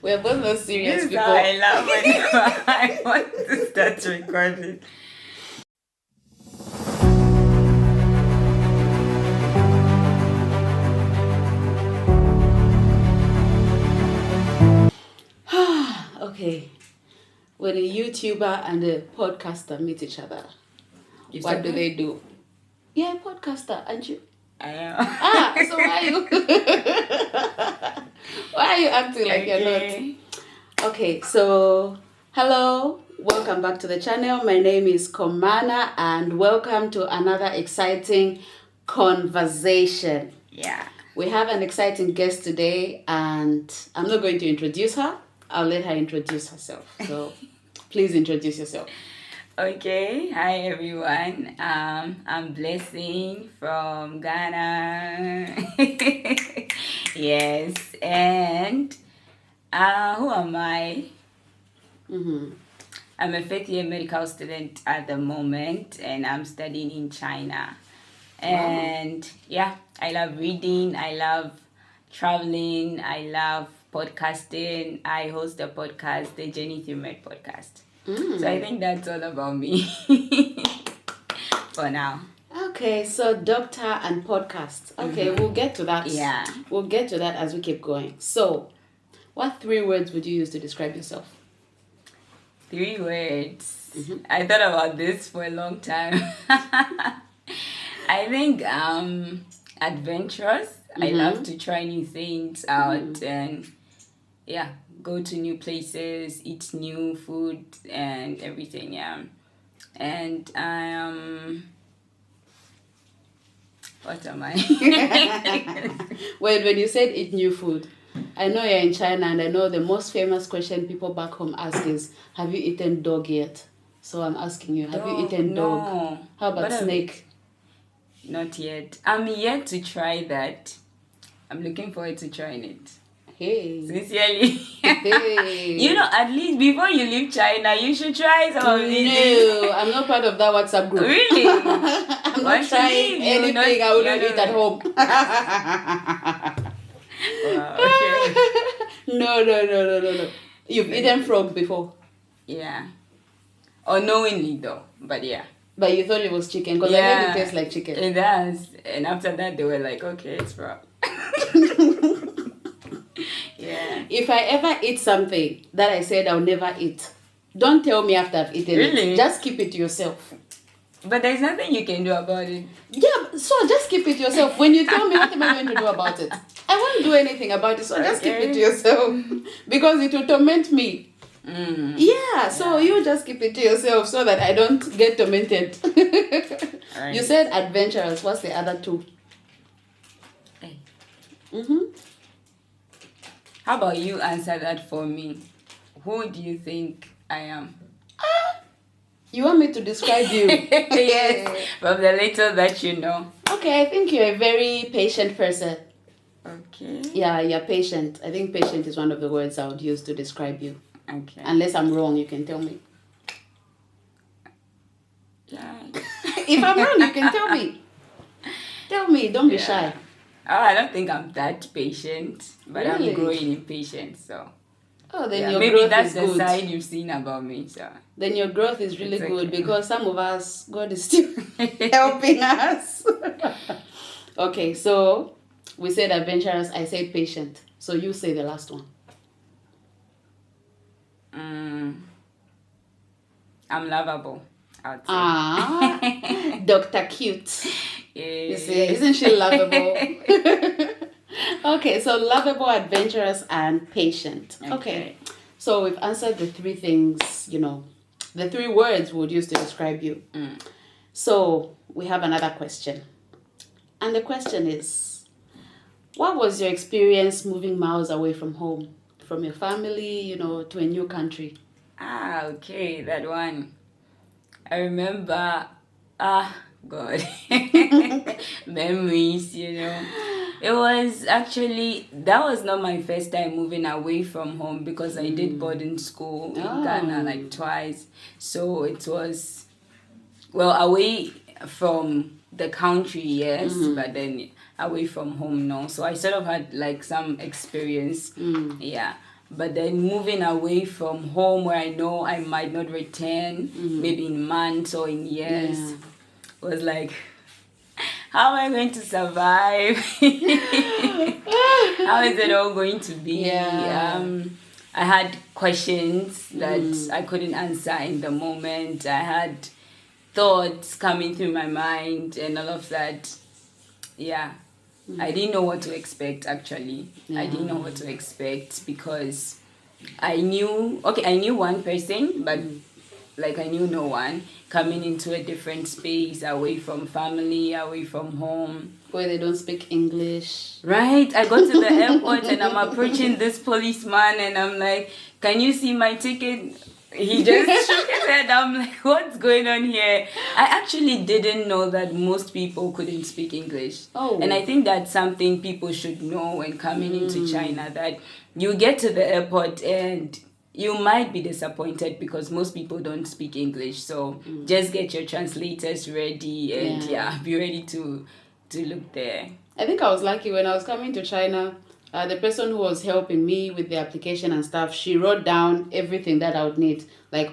We're both not serious This is people. how I love when I want to start recording. Okay. When a YouTuber and a podcaster meet each other, what do they do? Yeah, podcaster, aren't you? I am. So why are you why are you acting like you're not? Okay, so hello, welcome back to the channel. My name is Komana and welcome to another exciting conversation. Yeah. We have an exciting guest today and I'm not going to introduce her. I'll let her introduce herself. So please introduce yourself. Okay, hi everyone. I'm Blessing from Ghana. Yes, and who am I? Mm-hmm. I'm a fifth year medical student at the moment, and I'm studying in China. And yeah, I love reading. I love traveling. I love podcasting. I host a podcast, the Journey Through Med podcast. So I think that's all about me for now. Okay, so doctor and podcast. Okay, we'll get to that. Yeah. We'll get to that as we keep going. So, what 3 words would you use to describe yourself? 3 words. I thought about this for a long time. I think adventurous. I love to try new things out and yeah, go to new places, eat new food and everything, yeah. And I am what am I? Wait, when you said eat new food, I know you're in China and I know the most famous question people back home ask is, have you eaten dog yet? So I'm asking you, have you eaten dog? No. How about snake? Not yet. I'm yet to try that. I'm looking forward to trying it. Hey. Sincerely. Hey. You know, at least before you leave China, you should try some of these things. No, I'm not part of that WhatsApp group. Really? I'm not trying anything I wouldn't eat at home. Okay. No. You've eaten frog before. Yeah. Unknowingly though, but yeah. But you thought it was chicken because I made it taste like chicken. It does. And after that, they were like, okay, it's frog. Yeah. If I ever eat something that I said I'll never eat, don't tell me after I've eaten Really? it. Just keep it to yourself. But there's nothing you can do about it. Yeah, so just keep it to yourself. When you tell me, what am I going to do about it? I won't do anything about it, so just keep it to yourself. Because it will torment me. Yeah, so you just keep it to yourself so that I don't get tormented. Right. You said adventurous. What's the other 2? Hey. How about you answer that for me? Who do you think I am? You want me to describe you? Yes, from the little that you know. Okay, I think you're a very patient person. Okay. Yeah, you're patient. I think patient is one of the words I would use to describe you. Okay. Unless I'm wrong, you can tell me. Yeah. If I'm wrong, you can tell me. Tell me, don't be shy. Oh, I don't think I'm that patient, but Really? I'm growing in patience, so. Oh, then Yeah, your maybe growth that's is the good. side you've seen about me, so. Then your growth is really It's good okay. because some of us, God is still helping us. Okay, so we said adventurous, I said patient. So you say the last one. I'm lovable, I would say. Ah, Dr. Cute. You Yes. see, isn't she lovable? Okay, so lovable, adventurous, and patient. Okay. So we've answered the 3 things, the 3 words we would use to describe you. So we have another question. And the question is, what was your experience moving miles away from home, from your family, to a new country? Okay, that one. I remember, God, memories, It was actually, that was not my first time moving away from home because I did boarding school in Ghana like twice. So it was, well, away from the country, yes, but then away from home, no. So I sort of had like some experience, yeah. but then moving away from home where I know I might not return, maybe in months or in years, was like, how am I going to survive? How is it all going to be? I had questions that I couldn't answer in the moment. I had thoughts coming through my mind and all of that. I didn't know what to expect, actually. I didn't know what to expect because I knew one person, but like I knew no one, coming into a different space, away from family, away from home. Where they don't speak English. Right? I got to the airport and I'm approaching this policeman and I'm like, can you see my ticket? He just shook his head. I'm like, what's going on here? I actually didn't know that most people couldn't speak English. Oh. And I think that's something people should know when coming into China, that you get to the airport and you might be disappointed because most people don't speak English. So just get your translators ready and be ready to look there. I think I was lucky when I was coming to China. The person who was helping me with the application and stuff, she wrote down everything that I would need. Like,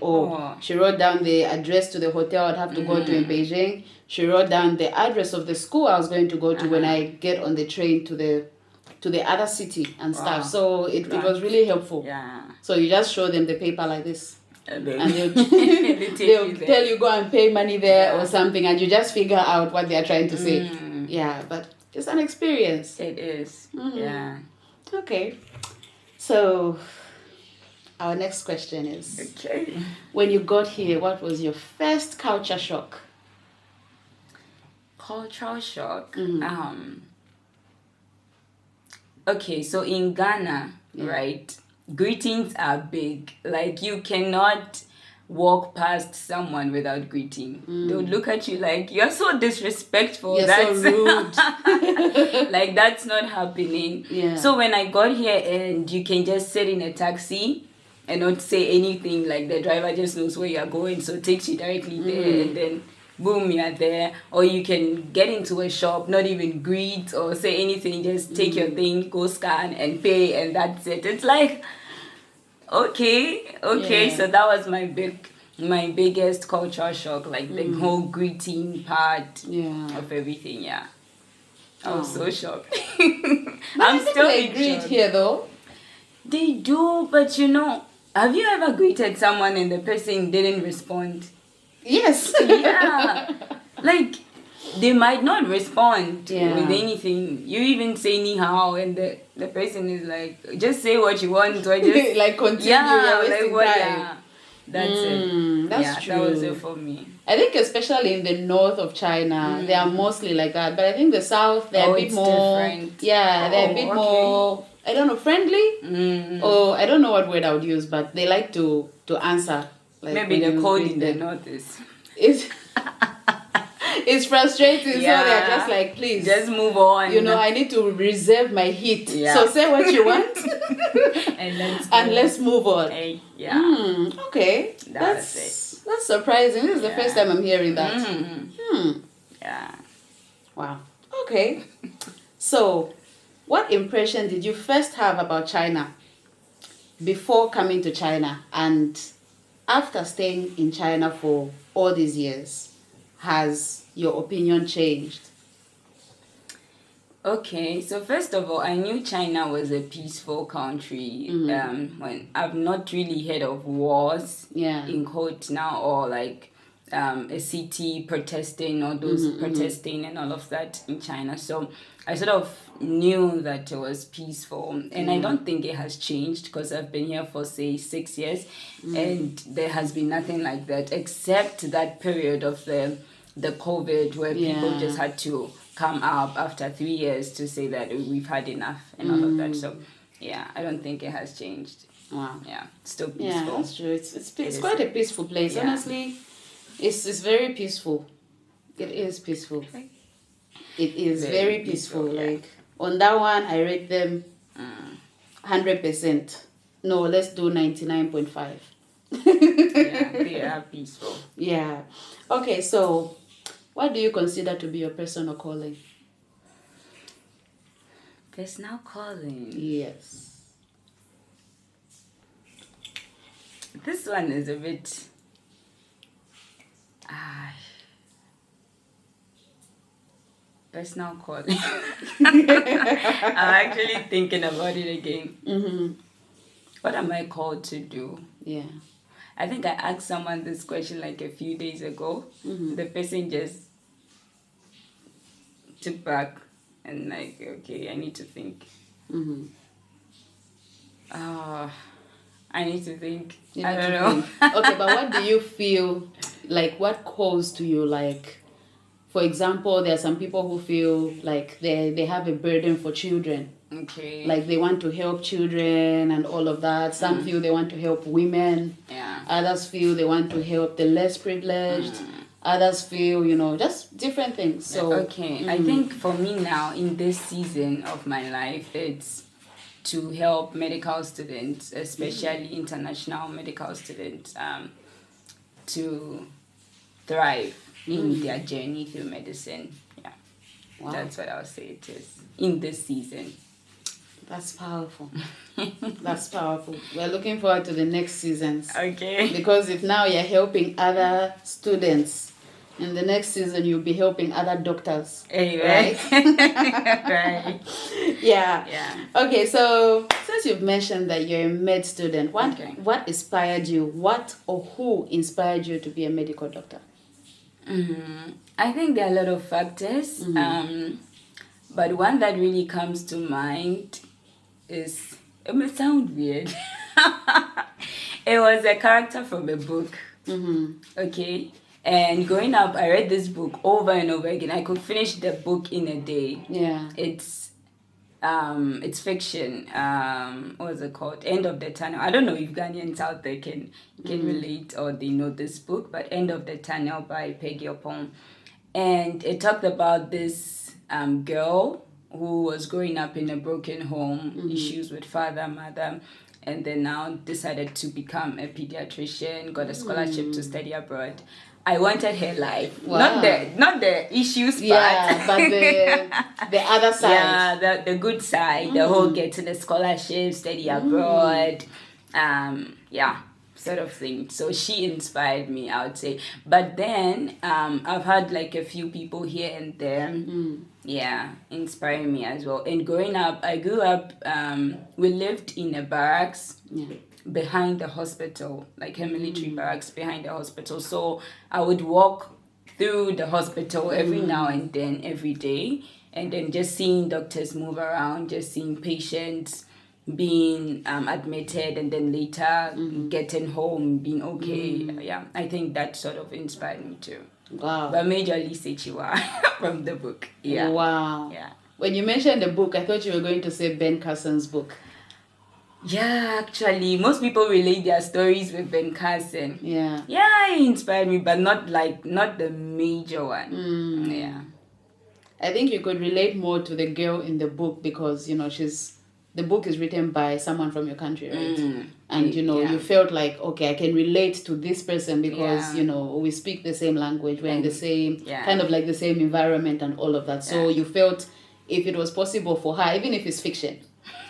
she wrote down the address to the hotel I'd have to go to in Beijing. She wrote down the address of the school I was going to go to when I get on the train to the other city and stuff. So it was really helpful. Yeah. So you just show them the paper like this. And And they'll tell you go and pay money there or something, and you just figure out what they're trying to say. Yeah, but it's an experience. It is. Yeah. Okay. So our next question is, Okay. when you got here, what was your first culture shock? Cultural shock. Okay, so in Ghana, right, greetings are big. Like, you cannot walk past someone without greeting. They would look at you like, you're so disrespectful. You're that's so rude. like, that's not happening. Yeah. So when I got here and you can just sit in a taxi and not say anything, like the driver just knows where you're going, so takes you directly there, and then boom, you're there. Or you can get into a shop, not even greet or say anything, just take your thing, go scan and pay, and that's it. It's like, okay. Yeah. So that was my biggest cultural shock, like the whole greeting part of everything. I was so shocked. I'm still they in greet shock. here though. They do, but have you ever greeted someone and the person didn't respond? Yes. Yeah. Like, they might not respond with anything. You even say ni hao and the person is like, just say what you want, or just like continue. You're wasting time. Yeah. That's it. That's true. That was it for me. I think especially in the north of China, they are mostly like that. But I think the south, they're a bit it's more. different. Yeah, they're a bit more. I don't know, friendly. Or I don't know what word I would use, but they like to answer. Like, maybe the code in the north is. It's frustrating. Yeah. So they're just like, please, just move on. I need to reserve my heat. Yeah. So say what you want, and let's move on. Yeah. Okay. That's surprising. This is the first time I'm hearing that. Yeah. Wow. Okay. So, what impression did you first have about China before coming to China, and after staying in China for all these years? Has your opinion changed? Okay, so first of all, I knew China was a peaceful country. When I've not really heard of wars in quotes now, or like a city protesting, or those protesting and all of that in China. So I sort of knew that it was peaceful, and I don't think it has changed because I've been here for say 6 years, and there has been nothing like that except that period of the COVID where people just had to come up after 3 years to say that we've had enough and all of that. So I don't think it has changed. Wow. Yeah, still peaceful. Yeah, that's true. It's quite a peaceful place. Honestly, it's very peaceful. It is peaceful. It is very peaceful. Like, on that one, I rate them 100%. No, let's do 99.5. They are peaceful. Yeah. Okay, so what do you consider to be your personal calling? Personal calling. Yes. This one is a bit... personal calling. I'm actually thinking about it again. Mm-hmm. What am I called to do? Yeah. I think I asked someone this question like a few days ago. Mm-hmm. The person just took back and like, okay, I need to think. Mm-hmm. I need to think. You I need don't to know. think. Okay, but what do you feel like? What calls to you? Like, for example, there are some people who feel like they have a burden for children. Okay. Like they want to help children and all of that. Some feel they want to help women. Yeah. Others feel they want to help the less privileged. Others feel, just different things. So okay, I think for me now in this season of my life, it's to help medical students, especially international medical students, to thrive in their journey through medicine. Yeah, wow. That's what I'll say it is in this season. That's powerful. That's powerful. We're looking forward to the next seasons. Okay. Because if now you're helping other students, in the next season you'll be helping other doctors. Right? Right. Yeah. Yeah. Okay, so since you've mentioned that you're a med student, what inspired you? What or who inspired you to be a medical doctor? I think there are a lot of factors. But one that really comes to mind is, it may sound weird. It was a character from a book. Okay. And growing up, I read this book over and over again. I could finish the book in a day. Yeah. It's fiction. What was it called? End of the Tunnel. I don't know if Ghanaians out there can relate or they know this book, but End of the Tunnel by Peggy Opong. And it talked about this girl who was growing up in a broken home, issues with father, mother, and then now decided to become a pediatrician, got a scholarship to study abroad. I wanted her life. Wow. Not the issues part. Yeah, but the other side. Yeah, the good side, the whole getting a scholarship, study abroad. Yeah, sort of thing. So she inspired me, I would say. But then I've had like a few people here and there, inspiring me as well. And growing up, I grew up, we lived in a barracks. Yeah. Behind the hospital, like a military barracks behind the hospital. So I would walk through the hospital every now and then, every day, and then just seeing doctors move around, just seeing patients being admitted, and then later getting home, being okay. Yeah, I think that sort of inspired me too. Wow. But majorly Sechiwa from the book. Yeah. Wow. Yeah. When you mentioned the book, I thought you were going to say Ben Carson's book. Yeah, actually, most people relate their stories with Ben Carson. Yeah. Yeah, he inspired me, but not the major one. Yeah. I think you could relate more to the girl in the book because, the book is written by someone from your country, right? And, you felt like, okay, I can relate to this person because, we speak the same language, we're in the same, kind of like the same environment and all of that. So you felt if it was possible for her, even if it's fiction,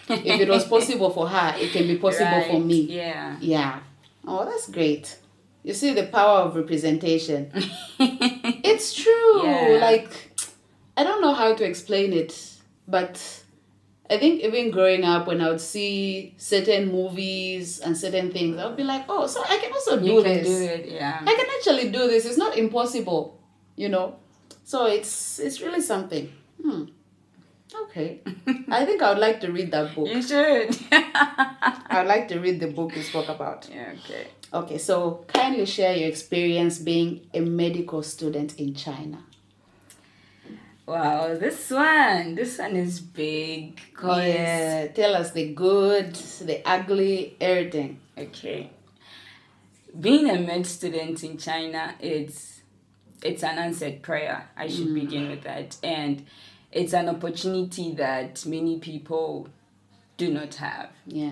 if it was possible for her, it can be possible for me. Yeah. Yeah. Oh, that's great. You see the power of representation. It's true. Yeah. Like, I don't know how to explain it, but I think even growing up, when I would see certain movies and certain things, I would be like, oh, so I can also do this. You can do it, yeah. I can actually do this. It's not impossible, So it's really something. Okay. I think I would like to read that book. You should. I would like to read the book you spoke about. Yeah, okay. Okay, so kindly share your experience being a medical student in China. Wow, this one is big. Yeah, tell us the good, the ugly, everything. Okay. Being a med student in China, it's an answered prayer. I should begin with that. And it's an opportunity that many people do not have. Yeah.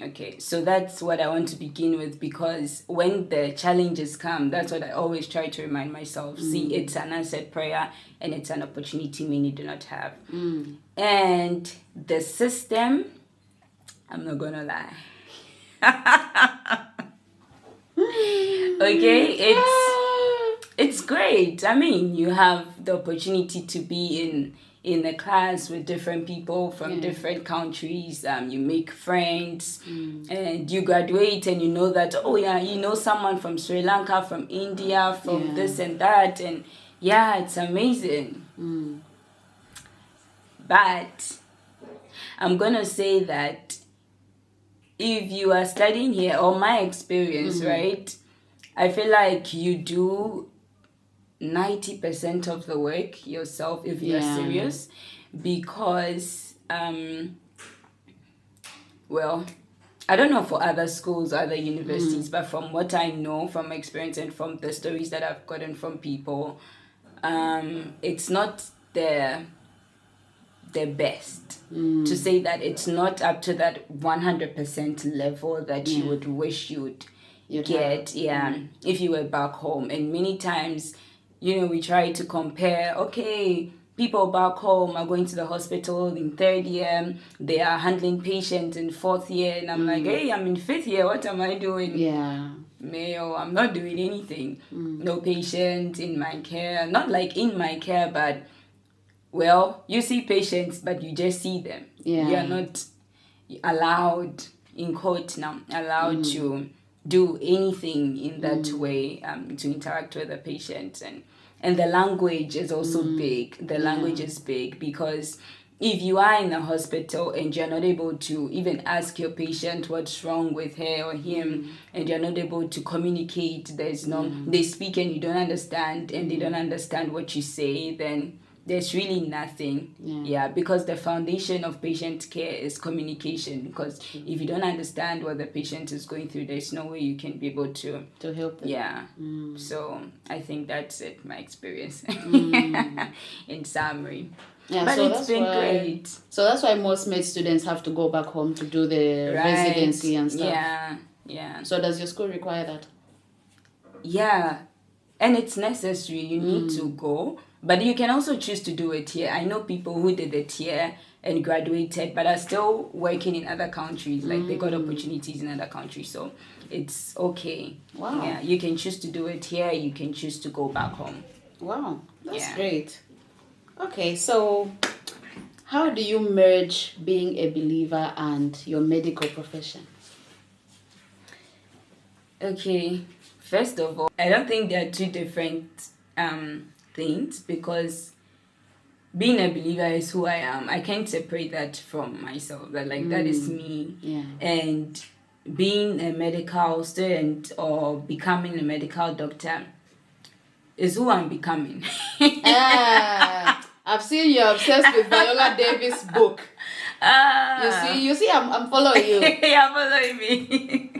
Okay, so that's what I want to begin with, because when the challenges come, that's what I always try to remind myself. See, it's an answered prayer and it's an opportunity many do not have. And the system, I'm not gonna lie. Okay, it's great. I mean, you have the opportunity to be in a class with different people from different countries. You make friends, and you graduate, and you know that, oh yeah, you know someone from Sri Lanka, from India, from this and that, and yeah, it's amazing. But I'm gonna say that if you are studying here, or my experience, right, I feel like you do 90% of the work yourself if you're serious, because well, I don't know for other schools, other universities, but from what I know from experience and from the stories that I've gotten from people, it's not the best to say that it's not up to that 100% level that you would wish you'd get if you were back home. And many times, you know, we try to compare, okay, people back home are going to the hospital in 3rd year, they are handling patients in 4th year, and I'm like, hey, I'm in 5th year, what am I doing? Mayo, I'm not doing anything. No patient in my care, not like in my care, but well, you see patients, but you just see them. You are not allowed, in quote now, allowed to do anything in that way, to interact with the patient. And the language is also big. The language is big, because if you are in a hospital and you're not able to even ask your patient what's wrong with her or him, and you're not able to communicate, there's no, they speak and you don't understand, and they don't understand what you say, then there's really nothing. Because the foundation of patient care is communication, because if you don't understand what the patient is going through, there's no way you can be able to help them. So I think that's it, my experience in summary. But so it's been great. So that's why most med students have to go back home to do the residency and stuff. So does your school require that? And it's necessary. You need to go. But you can also choose to do it here. I know people who did it here and graduated, but are still working in other countries. Like, they got opportunities in other countries. So it's okay. Wow. Yeah, you can choose to do it here. You can choose to go back home. Wow, that's great. Okay, so how do you merge being a believer and your medical profession? Okay, first of all, I don't think there are two different things, because being a believer is who I am. I can't separate that from myself. That that is me. And being a medical student or becoming a medical doctor is who I'm becoming. I've seen you're obsessed with Viola Davis' book. You see, I'm following you. You're following me.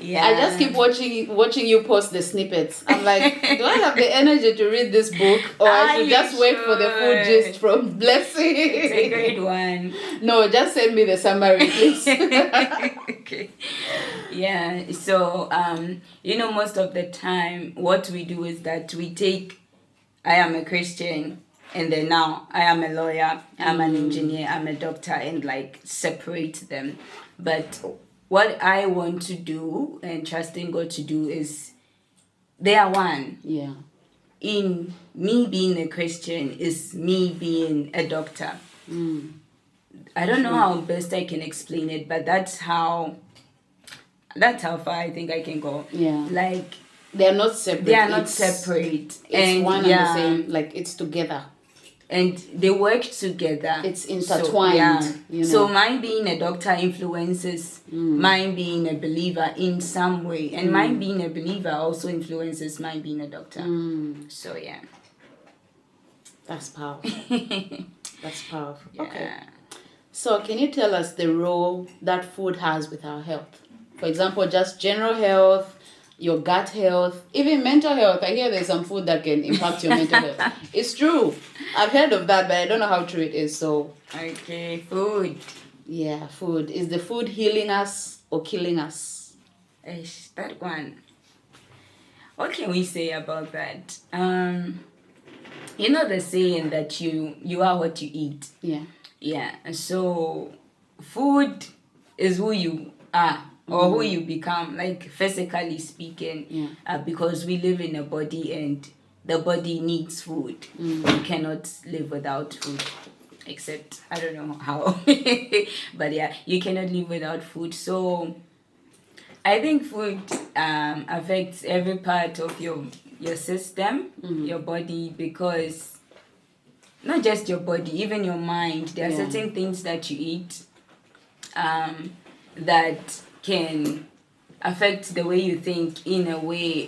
I just keep watching you post the snippets. I'm like, do I have the energy to read this book, or I should just wait for the full gist from Blessing? It's a great one. No, just send me the summary, please. Okay. So most of the time what we do is that we take, I am a Christian, and then now I am a lawyer, I'm an engineer, I'm a doctor, and separate them. But what I want to do and trusting God to do is, they are one. In me being a Christian is me being a doctor. I don't know how best I can explain it, but that's how far I think I can go. They are not separate. They are not separate. It's one and the same. It's together. And they work together. It's intertwined. So mine being a doctor influences mine being a believer in some way. And mine being a believer also influences mine being a doctor. So, yeah. That's powerful. That's powerful. Okay. So can you tell us the role that food has with our health? For example, just general health, your gut health, even mental health. I hear there's some food that can impact your mental health. It's true. I've heard of that, but I don't know how true it is. So, okay, food. Yeah, food. Is the food healing us or killing us? That one. What can we say about that? You know the saying that you are what you eat. Yeah. Yeah. So food is who you are or who you become, like physically speaking. Yeah. Because we live in a body and the body needs food. You cannot live without food. Except, I don't know how. But yeah, you cannot live without food. So I think food affects every part of your system, your body, because not just your body, even your mind. There are certain things that you eat that can affect the way you think in a way.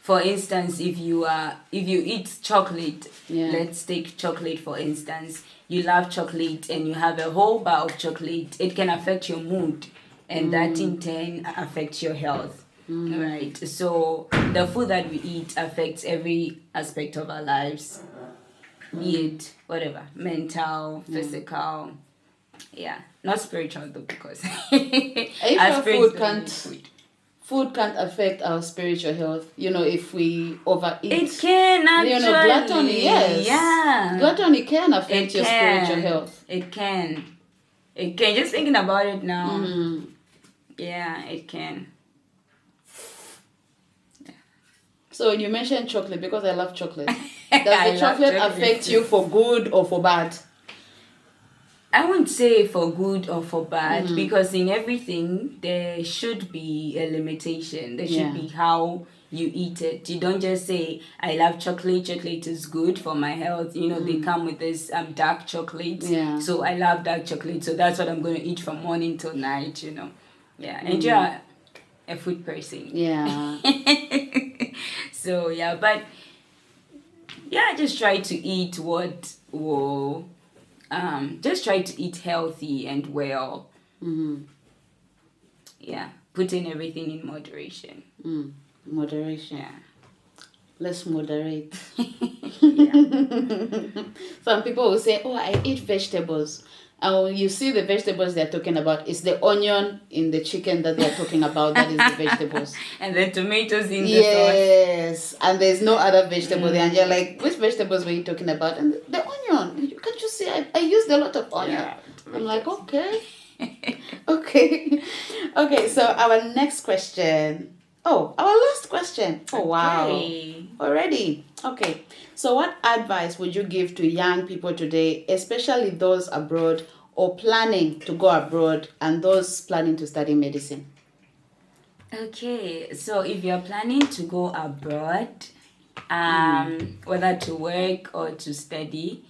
For instance, if you eat chocolate, let's take chocolate for instance. You love chocolate and you have a whole bar of chocolate. It can affect your mood, and that in turn affects your health. Right. So the food that we eat affects every aspect of our lives, be it whatever, mental, physical. Yeah, not spiritual though, because Are you sure food can't affect our spiritual health? If we overeat. It can actually. Gluttony, yes. Yeah. Gluttony can affect your spiritual health. It can. Just thinking about it now. Yeah, it can. So you mentioned chocolate, because I love chocolate. Does the chocolate affect you for good or for bad? I wouldn't say for good or for bad, because in everything there should be a limitation. There should be how you eat it. You don't just say, I love chocolate. Chocolate is good for my health. They come with this dark chocolate. Yeah. So I love dark chocolate. So that's what I'm going to eat from morning till night, Yeah. And you're a food person. Yeah. So, yeah. But, yeah, just try to eat what will... just try to eat healthy and well. Yeah, put in everything in moderation. Moderation. Yeah. Let's moderate. Yeah. Some people will say, oh, I eat vegetables. And when you see the vegetables they're talking about, it's the onion in the chicken that they're talking about. That is the vegetables. And the tomatoes in the sauce. Yes. And there's no other vegetable there. And you're like, which vegetables were you talking about? And the onion. Can't you see? I used a lot of onion. Yeah. I'm like, okay. Okay, so our next question. Oh, our last question. Oh, wow. Okay. Already. Okay. So what advice would you give to young people today, especially those abroad or planning to go abroad and those planning to study medicine? Okay, so if you're planning to go abroad, whether to work or to study,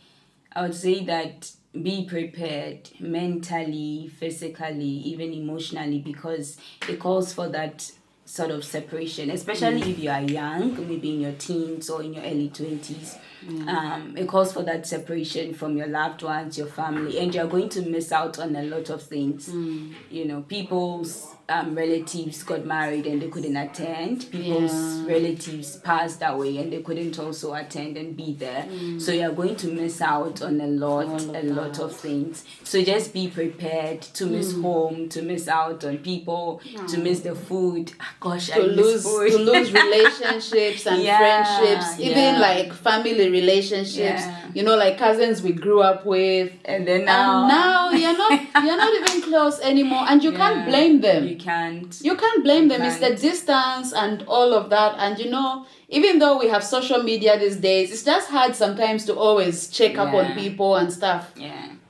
I would say that be prepared mentally, physically, even emotionally, because it calls for that sort of separation, especially if you are young, maybe in your teens or in your early 20s. It calls for that separation from your loved ones, your family, and you're going to miss out on a lot of things. People's relatives got married and they couldn't attend. People's relatives passed away and they couldn't also attend and be there. So you're going to miss out on a lot of things. So just be prepared to miss home, to miss out on people, to miss the food. Gosh, I miss food. To lose relationships and friendships, even like family relationships. Like cousins we grew up with, and then now you're not even close anymore, and you can't blame them. You can't blame them. It's the distance and all of that. And even though we have social media these days, it's just hard sometimes to always check up on people and stuff.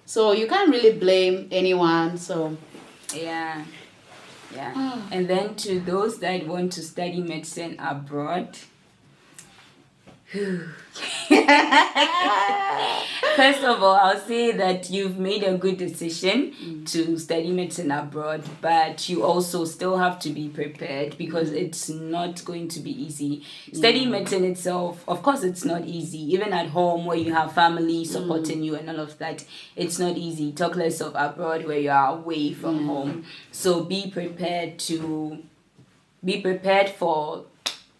So you can't really blame anyone. So and then to those that want to study medicine abroad, first of all, I'll say that you've made a good decision to study medicine abroad, but you also still have to be prepared, because it's not going to be easy. Studying medicine itself, of course, it's not easy. Even at home where you have family supporting you and all of that, it's not easy. Talk less of abroad where you are away from home. So be prepared for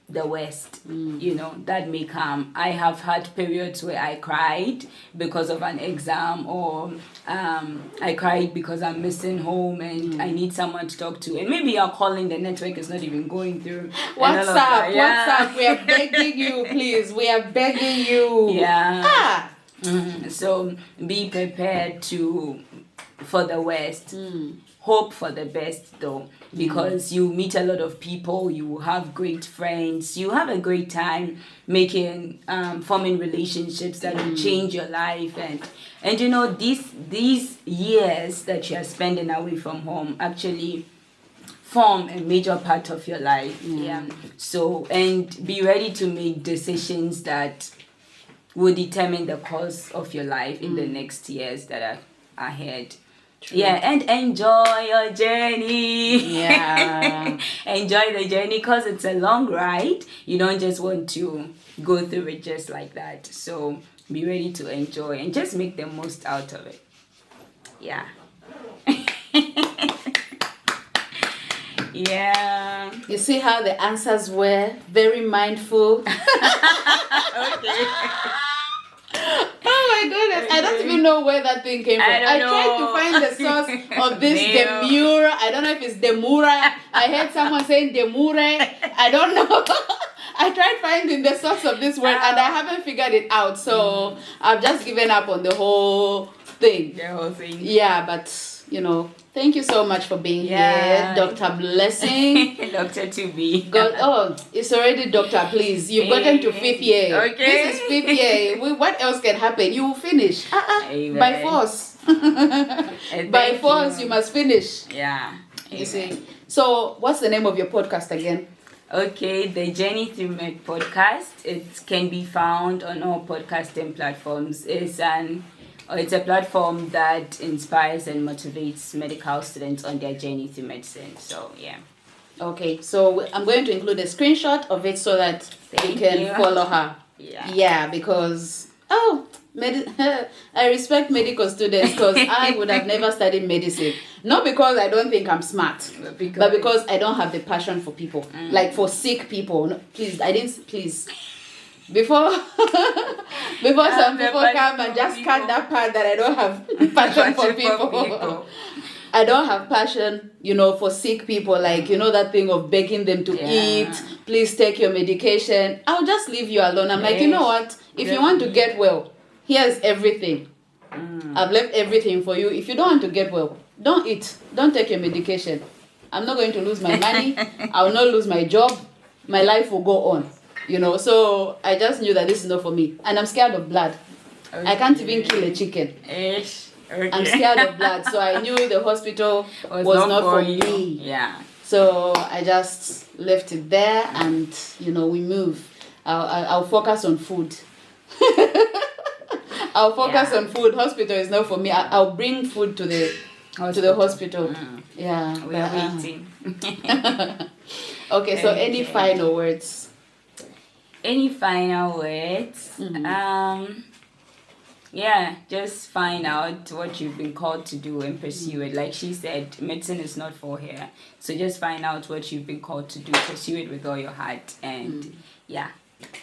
the West, that may come. I have had periods where I cried because of an exam, or I cried because I'm missing home and I need someone to talk to. And maybe you're calling, the network is not even going through. WhatsApp, we are begging you, please. We are begging you. So be prepared to for the worst. Hope for the best though, because you meet a lot of people, you have great friends, you have a great time making forming relationships that will change your life, and you know, these years that you are spending away from home actually form a major part of your life. So, and be ready to make decisions that will determine the course of your life in the next years that are ahead. True. Yeah, and enjoy your journey. Yeah. Enjoy the journey, because it's a long ride. You don't just want to go through it just like that. So be ready to enjoy and just make the most out of it. Yeah. Yeah. You see how the answers were very mindful. Okay. Oh my goodness, I don't even know where that thing came from. I tried to find the source of this demura. I don't know if it's demura. I heard someone saying demure. I don't know. I tried finding the source of this word and I haven't figured it out. So I've just given up on the whole thing. The whole thing. Yeah, but you know, thank you so much for being here, Dr. Blessing. Dr. 2B. God, oh, it's already Doctor, please. You've gotten to 5th year. Okay. This is 5th year. What else can happen? You will finish. By force. By force, you must finish. Yeah. You see. So, what's the name of your podcast again? Okay, the Journey Through Med podcast. It can be found on all podcasting platforms. It's a platform that inspires and motivates medical students on their journey through medicine. So, yeah. Okay, so I'm going to include a screenshot of it so that you can follow her. Yeah, because, I respect medical students, because I would have never studied medicine. Not because I don't think I'm smart, but because I don't have the passion for people. Like for sick people. No, please. Before some people come and just cut that part that I don't have passion for people. I don't have passion, for sick people. Like, that thing of begging them to eat. Please take your medication. I'll just leave you alone. I'm like, you know what? If you want to get well, here's everything. I've left everything for you. If you don't want to get well, don't eat. Don't take your medication. I'm not going to lose my money. I will not lose my job. My life will go on. So I just knew that this is not for me. And I'm scared of blood. Okay. I can't even kill a chicken. Okay. I'm scared of blood. So I knew the hospital was not for me. Yeah. So I just left it there and, we move. I'll focus on food. I'll focus on food. Hospital is not for me. I'll bring food to the hospital. Yeah. We're waiting. Okay, so any final words? Any final words? Just find out what you've been called to do and pursue it. Like she said, medicine is not for her. So just find out what you've been called to do, pursue it with all your heart, and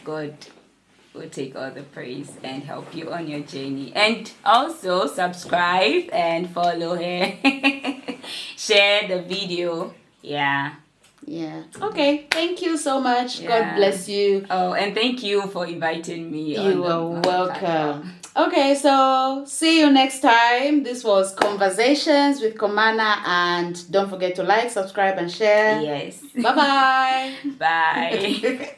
God will take all the praise and help you on your journey. And also subscribe and follow her. Share the video. Yeah. Okay. Thank you so much. God bless you. Oh, and thank you for inviting me. You are welcome. Okay, so see you next time. This was Conversations with Komana, and don't forget to like, subscribe, and share. Yes. Bye-bye. Bye.